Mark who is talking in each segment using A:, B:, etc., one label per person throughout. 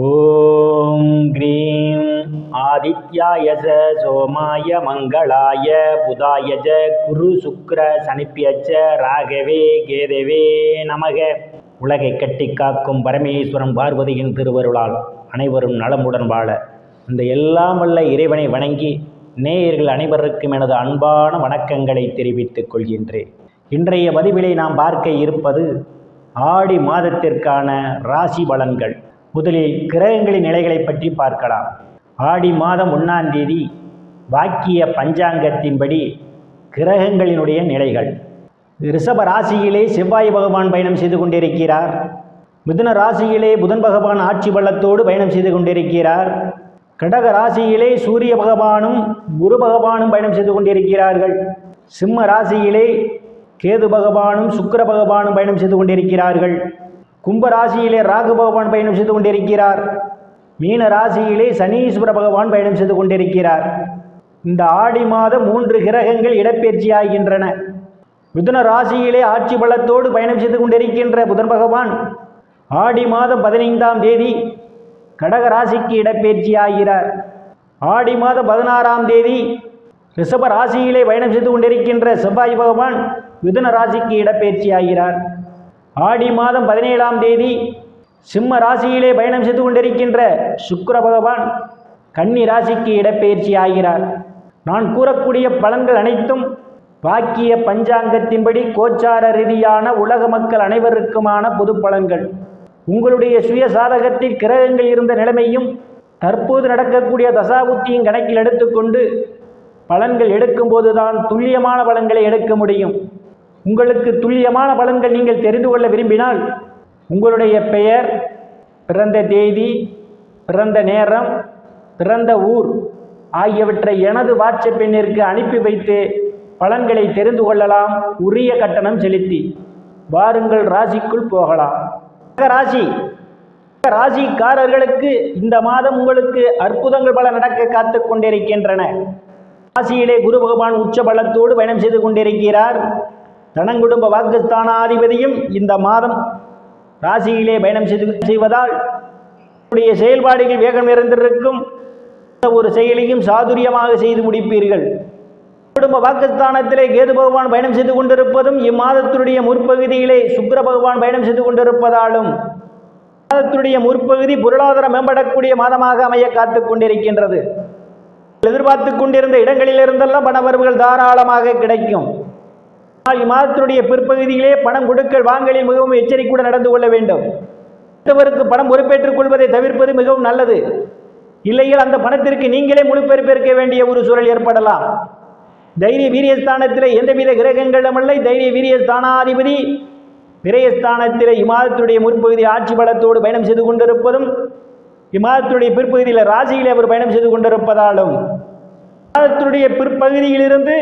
A: ஓம் cream ஆதித்யாய சோமாய மங்களாய புதாய குரு சுக்ர சனிப்பியச்ச ராகவே கேதவே நமக. உலகை கட்டி காக்கும் பரமேஸ்வரன் பார்வதியின் திருவருளால் அனைவரும் நலமுடன் வாழ இந்த எல்லாம் வல்ல இறைவனை வணங்கி நேயர்கள் அனைவருக்கும் எனது அன்பான வணக்கங்களை தெரிவித்துக் கொள்கின்றேன். இன்றைய பதிவிலே நாம் பார்க்க இருப்பது ஆடி மாதத்திற்கான ராசி பலன்கள். முதலில் கிரகங்களின் நிலைகளை பற்றி பார்க்கலாம். ஆடி மாதம் 1ஆம் தேதி வாக்கிய பஞ்சாங்கத்தின்படி கிரகங்களினுடைய நிலைகள். ரிஷப ராசியிலே செவ்வாய் பகவான் பயணம் செய்து கொண்டிருக்கிறார். மிதுன ராசியிலே புதன் பகவான் ஆட்சி பலத்தோடு பயணம் செய்து கொண்டிருக்கிறார். கடக ராசியிலே சூரிய பகவானும் குரு பகவானும் பயணம் செய்து கொண்டிருக்கிறார்கள். சிம்ம ராசியிலே கேது பகவானும் சுக்கிர பகவானும் பயணம் செய்து கொண்டிருக்கிறார்கள். கும்ப ராசியிலே ராகு பகவான் பயணம் செய்து கொண்டிருக்கிறார். மீன ராசியிலே சனீஸ்வர பகவான் பயணம் செய்து கொண்டிருக்கிறார். இந்த ஆடி மாதம் 3 கிரகங்கள் இடப்பெயர்ச்சி ஆகின்றன. மிதுன ராசியிலே ஆட்சி பலத்தோடு பயணம் செய்து கொண்டிருக்கின்ற புதன் பகவான் ஆடி மாதம் 15ஆம் தேதி கடக ராசிக்கு இடப்பெயர்ச்சி ஆகிறார். ஆடி மாதம் 16ஆம் தேதி ரிஷப ராசியிலே பயணம் செய்து கொண்டிருக்கின்ற செவ்வாய் பகவான் மிதுன ராசிக்கு இடப்பெயர்ச்சி ஆகிறார். ஆடி மாதம் 17ஆம் தேதி சிம்ம ராசியிலே பயணம் செய்து கொண்டிருக்கின்ற சுக்கிர பகவான் கன்னி ராசிக்கு இடப்பெயர்ச்சி ஆகிறார். நான் கூறக்கூடிய பலன்கள் அனைத்தும் வாக்கிய பஞ்சாங்கத்தின்படி கோச்சார ரீதியான உலக மக்கள் அனைவருக்குமான பொது பலன்கள். உங்களுடைய சுய சாதகத்தில் கிரகங்கள் இருந்த நிலைமையும் தற்போது நடக்கக்கூடிய தசாபுத்தியும் கணக்கில் எடுத்துக்கொண்டு பலன்கள் எடுக்கும்போதுதான் துல்லியமான பலன்களை எடுக்க முடியும். உங்களுக்கு துல்லியமான பலன்கள் நீங்கள் தெரிந்து கொள்ள விரும்பினால் உங்களுடைய பெயர், பிறந்த தேதி, பிறந்த நேரம், பிறந்த ஊர் ஆகியவற்றை எனது வாட்ஸ்அப் எண்ணிற்கு அனுப்பி வைத்து பலன்களை தெரிந்து கொள்ளலாம். உரிய கட்டணம் செலுத்தி வாருங்கள், ராசிக்குள் போகலாம். ராசிக்காரர்களுக்கு இந்த மாதம் உங்களுக்கு அற்புதங்கள் பல நடக்க காத்து கொண்டிருக்கின்றன. ராசியிலே குரு பகவான் உச்ச பலத்தோடு பயணம் செய்து கொண்டிருக்கிறார். தனங்குடும்ப வாக்குஸ்தானாதிபதியும் இந்த மாதம் ராசியிலே பயணம் செய்வதால் செயல்பாடுகள் வேகம் நிறைந்திருக்கும். ஒரு செயலையும் சாதுரியமாக செய்து முடிப்பீர்கள். குடும்ப வாக்குஸ்தானத்திலே கேது பகவான் பயணம் செய்து கொண்டிருப்பதும் இம்மாதத்தினுடைய முற்பகுதியிலே சுக்கிர பகவான் பயணம் செய்து கொண்டிருப்பதாலும் மாதத்தினுடைய முற்பகுதி பொருளாதாரம் மேம்படக்கூடிய மாதமாக அமைய காத்து கொண்டிருக்கின்றது. எதிர்பார்த்து கொண்டிருந்த இடங்களிலிருந்தெல்லாம் பணவரவுகள் தாராளமாக கிடைக்கும். இம்மாதத்தினுடைய பிற்பகுதியிலே பணம் கொடுக்கல் வாங்கலில் மிகவும் எச்சரிக்கையுடன் நடந்து கொள்ள வேண்டும். மற்றவருக்கு பணம் பொறுப்பேற்றுக் கொள்வதை தவிர்ப்பது மிகவும் நல்லது. இல்லையில் அந்த பணத்திற்கு நீங்களே முழு பொறுப்பேற்க வேண்டிய ஒரு சூழல் ஏற்படலாம். தைரிய வீரியஸ்தானத்திலே எந்தவித கிரகங்களும் இல்லை. தைரிய வீரியஸ்தானாதிபதி விரயஸ்தானத்திலே இம்மாதத்தினுடைய முற்பகுதி ஆட்சி பலத்தோடு பயணம் செய்து கொண்டிருப்பதும் இம்மாதத்தினுடைய பிற்பகுதியில் ராசியிலே அவர் பயணம் செய்து கொண்டிருப்பதாலும் மாதத்தினுடைய பிற்பகுதியிலிருந்து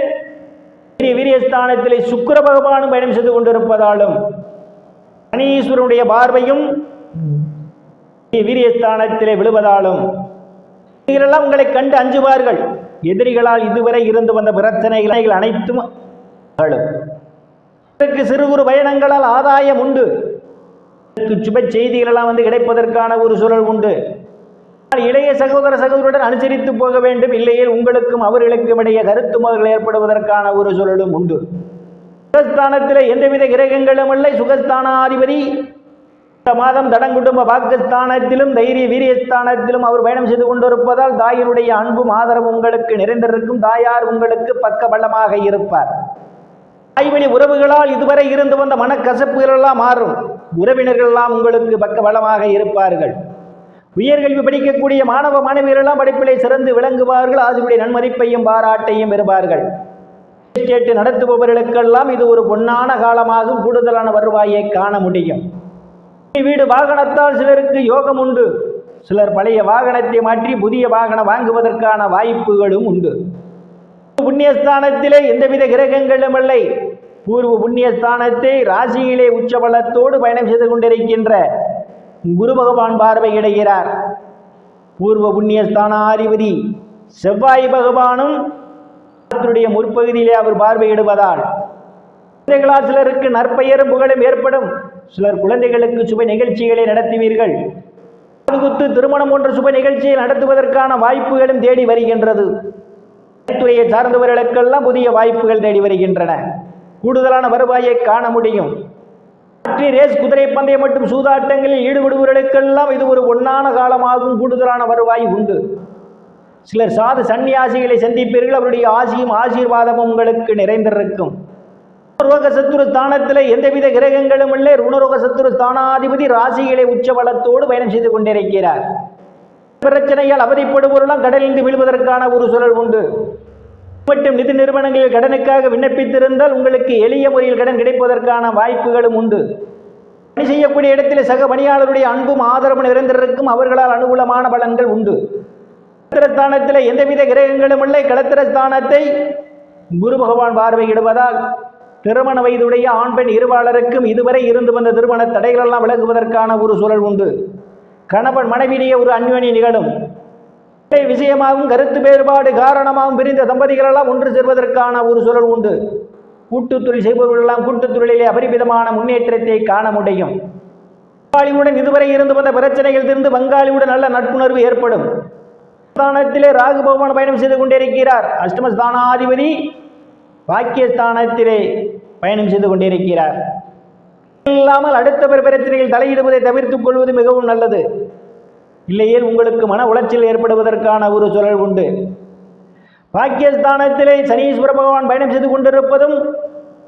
A: வீரியஸ்தானத்திலே சுக்கிர பகவானும் பயணம் செய்து கொண்டிருப்பதாலும் சனீஸ்வரனுடைய பார்வையும் வீரியஸ்தானத்திலே விழுவதாலும் இதெல்லாம் உங்களை கண்டு அஞ்சுவார்கள். எதிரிகளால் இதுவரை இருந்து வந்த பிரச்சனைகள் அனைத்தும் சிறு குறு பயணங்களால் ஆதாயம் உண்டு. சுப செய்திகளெல்லாம் கிடைப்பதற்கான ஒரு சூழல் உண்டு. இளைய சகோதரருடன் அனுசரித்து போக வேண்டும். இல்லையே உங்களுக்கும் அவர்களுக்கும் இடையே கருத்து மோதல்கள் ஏற்படுவதற்கான ஒரு சூழலும் உண்டு. சுகஸ்தானத்தில் எந்தவித கிரகங்களும் இல்லை. சுகஸ்தானாதிபதி இந்த மாதம் தடங்குடும்ப வாக்குஸ்தானத்திலும் தைரிய வீரியஸ்தானத்திலும் அவர் பயணம் செய்து கொண்டிருப்பதால் தாயினுடைய அன்பும் ஆதரவும் உங்களுக்கு நிறைந்திருக்கும். தாயார் உங்களுக்கு பக்க பலமாக இருப்பார். தாய்வழி உறவுகளால் இதுவரை இருந்து வந்த மனக்கசப்புகள் எல்லாம் மாறும். உறவினர்கள் எல்லாம் உங்களுக்கு பக்க பலமாக இருப்பார்கள். உயர்கல்வி படிக்கக்கூடிய மாணவ மாணவியரெல்லாம் படிப்பிலே சிறந்து விளங்குவார்கள். அதனுடைய நன்மதிப்பையும் பாராட்டையும் பெறுவார்கள். நடத்துபவர்களுக்கெல்லாம் இது ஒரு பொன்னான காலமாகும். கூடுதலான வருவாயை காண முடியும். வீடு வாகனத்தால் சிலருக்கு யோகம் உண்டு. சிலர் பழைய வாகனத்தை மாற்றி புதிய வாகனம் வாங்குவதற்கான வாய்ப்புகளும் உண்டு. புண்ணியஸ்தானத்திலே எந்தவித கிரகங்களும் இல்லை. பூர்வ புண்ணியஸ்தானத்தை ராசியிலே உச்சபலத்தோடு பயணம் செய்து கொண்டிருக்கின்ற குரு பகவான் பார்வையிடுகிறார். பூர்வ புண்ணியஸ்தானாதிபதி செவ்வாய் பகவானும் முற்பகுதியிலே அவர் பார்வையிடுவதால் குழந்தைகளால் சிலருக்கு நற்பெயரும் புகழும் ஏற்படும். சிலர் குழந்தைகளுக்கு சுப நிகழ்ச்சிகளை நடத்துவீர்கள். காதுகுத்து, திருமணம் போன்ற சுப நிகழ்ச்சியை நடத்துவதற்கான வாய்ப்புகளும் தேடி வருகின்றது. துறையை சார்ந்தவர்களுக்கெல்லாம் புதிய வாய்ப்புகள் தேடி வருகின்றன. கூடுதலான வருவாயை காண முடியும். ரேஸ், குதிரை பந்தயம் மற்றும் சூதாட்டங்களில் ஈடுபடுபவர்களுக்கெல்லாம் இது ஒரு பொன்னான காலமாகும். கூடுதலான வருவாய் உண்டு. சிலர் சாது சன்னியாசிகளை சந்திப்பீர்கள். அவருடைய ஆசியும் ஆசீர்வாதமும் உங்களுக்கு நிறைந்திருக்கும். ருணரோக சத்துரு ஸ்தானத்தில் எந்தவித கிரகங்களும் இல்லை. ருணரோக சத்துரு ஸ்தானாதிபதி ராசிகளை உச்சபலத்தோடு பயணம் செய்து கொண்டிருக்கிறார். பிரச்சனையால் அவதிப்படுபவர்களாம் கடலில் வீழ்வதற்கான ஒரு சூழல் உண்டு. மற்றும் நிதி நிறுவனங்களில் கடனுக்காக விண்ணப்பித்திருந்தால் உங்களுக்கு எளிய முறையில் கடன் கிடைப்பதற்கான வாய்ப்புகளும் உண்டு. பணி செய்யக்கூடிய இடத்தில் சக பணியாளருடைய அன்பும் ஆதரவும் நிறைந்திருக்கும். அவர்களால் அனுகூலமான பலன்கள் உண்டு. களத்திரஸ்தானத்தில் எந்தவித கிரகங்களும் இல்லை. களத்திரஸ்தானத்தை குரு பகவான் பார்வையிடுவதால் திருமண வயதுடைய ஆண் பெண் இருபாளருக்கும் இதுவரை இருந்து வந்த திருமண தடைகளெல்லாம் விலகுவதற்கான ஒரு சூழல் உண்டு. கணவன் மனைவியிடையே ஒரு அந்யோன்ய நிகழும். விஷயமாகவும் கருத்து வேறுபாடு காரணமாகவும் பிரிந்த தம்பதிகளெல்லாம் ஒன்று சேர்வதற்கான ஒரு சூழல் உண்டு. கூட்டுத் தொழில் செய்பவர்களெல்லாம் கூட்டுத் தொழிலே அபரிமிதமான முன்னேற்றத்தை காண முடியும். பங்காளியுடன் இதுவரை இருந்து வந்த பிரச்சனைகள் தீர்ந்து பங்காளியுடன் நல்ல நட்புணர்வு ஏற்படும். ஸ்தானத்திலே ராகு பகவான் பயணம் செய்து கொண்டிருக்கிறார். அஷ்டமஸ்தானாதிபதி பாக்கியஸ்தானத்திலே பயணம் செய்து கொண்டிருக்கிறார். இல்லாமல் அடுத்த பிரச்சனைகள் தலையிடுவதை தவிர்த்துக் கொள்வது மிகவும் நல்லது. இல்லையேல் உங்களுக்கு மன உளைச்சல் ஏற்படுவதற்கான ஒரு சூழல் உண்டு. பாக்கியஸ்தானத்திலே சனீஸ்வர பகவான் பயணம் செய்து கொண்டிருப்பதும்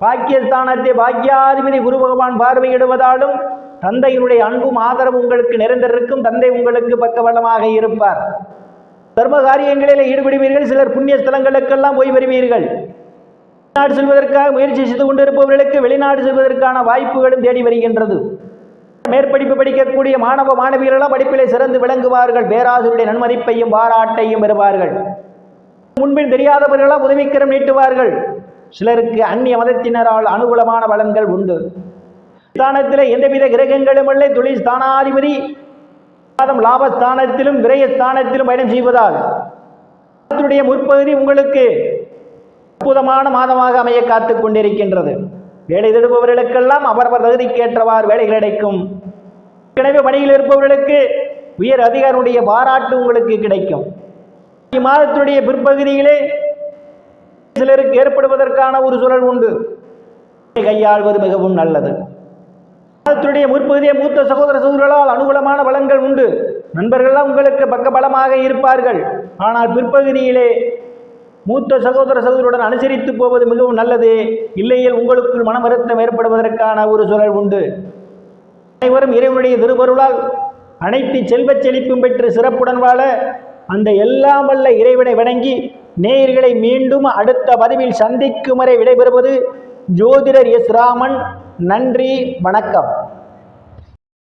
A: பாக்கியஸ்தானத்தை பாக்கியாதிபதி குரு பகவான் பார்வையிடுவதாலும் தந்தையினுடைய அன்பும் ஆதரவும் உங்களுக்கு நிறைந்திருக்கும். தந்தை உங்களுக்கு பக்கபலமாக இருப்பார். தர்ம காரியங்களில் ஈடுபடுவீர்கள். சிலர் புண்ணிய ஸ்தலங்களுக்கெல்லாம் போய் வருவீர்கள். வெளிநாடு செல்வதற்காக முயற்சி செய்து கொண்டிருப்பவர்களுக்கு வெளிநாடு செல்வதற்கான வாய்ப்புகளும் தேடி வருகின்றது. மேற்படிப்பு படிக்கக்கூடிய மாணவ மாணவிகளெல்லாம் படிப்பிலே சிறந்து விளங்குவார்கள். பேராசிரியருடைய நன்மதிப்பையும் பாராட்டையும் பெறுவார்கள். முன்பின் தெரியாதவர்களால் உதவிக்கரம் நீட்டுவார்கள். சிலருக்கு அந்நிய மதத்தினரால் அனுகூலமான பலன்கள் உண்டு. ஸ்தானத்தில் எந்தவித கிரகங்களும் இல்லை. தொழில் ஸ்தானாதிபதி லாபஸ்தானத்திலும் விரயஸ்தானத்திலும் பயணம் செய்வதால் முற்பகுதி உங்களுக்கு அற்புதமான மாதமாக அமைய காத்துக் கொண்டிருக்கின்றது. வேலை தேடுபவர்களுக்கெல்லாம் அவரவர் தகுதிக்கேற்றவாறு வேலை கிடைக்கும். எனவே பணியில் இருப்பவர்களுக்கு உயர் அதிகாரியுடைய பாராட்டு உங்களுக்கு கிடைக்கும். இம்மாதத்துடைய பிற்பகுதியிலே சிலருக்கு ஏற்படுவதற்கான ஒரு சூழல் உண்டு. கையாள்வது மிகவும் நல்லது. மாதத்துடைய முற்பகுதியை மூத்த சகோதர சகோதரர்களால் அனுகூலமான பலன்கள் உண்டு. நண்பர்கள்லாம் உங்களுக்கு பக்கபலமாக இருப்பார்கள். ஆனால் பிற்பகுதியிலே மூத்த சகோதர சகோதரருடன் அனுசரித்து போவது மிகவும் நல்லது. இல்லையில் உங்களுக்குள் மன வருத்தம் ஏற்படுவதற்கான ஒரு சூழல் உண்டு. அனைவரும் இறைவனுடைய திருவருளால் அனைத்து செல்வச் செழிப்பும் பெற்று சிறப்புடன் வாழ அந்த எல்லாம் வல்ல இறைவனை வணங்கி நேயர்களை மீண்டும் அடுத்த பதிவில் சந்திக்கும் வரை விடைபெறுவது ஜோதிடர் எஸ் ராமன். நன்றி, வணக்கம்.